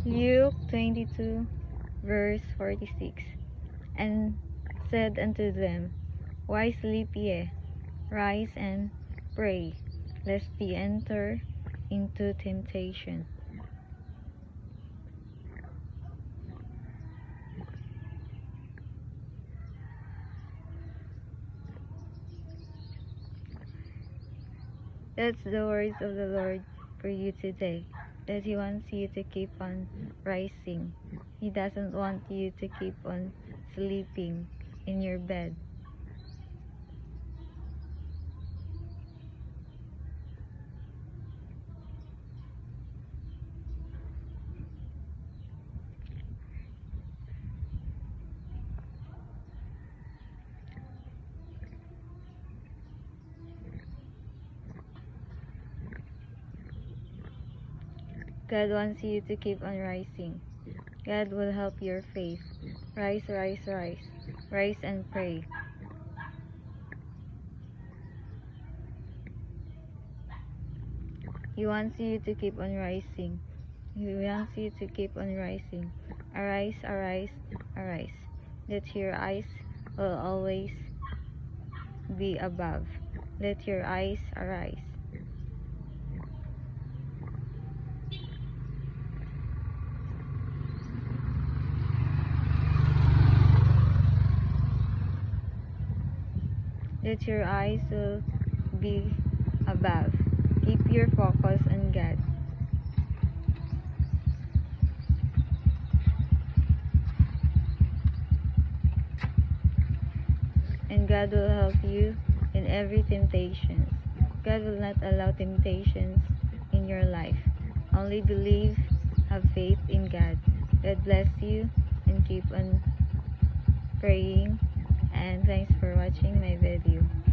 Luke 22 verse 46. And said unto them, Why sleep ye? Rise and pray, lest ye enter into temptation. That's the words of the Lord for you today. That He wants you to keep on rising. He doesn't want you to keep on sleeping in your bed. God wants you to keep on rising. God will help your faith. Rise, rise, rise. Rise and pray. He wants you to keep on rising. He wants you to keep on rising. Arise, arise, arise. Let your eyes will always be above. Let your eyes arise. Let your eyes will be above. Keep your focus on God. And God will help you in every temptation. God will not allow temptations in your life. Only believe, have faith in God. God bless you and keep on praying. And thanks for watching my video.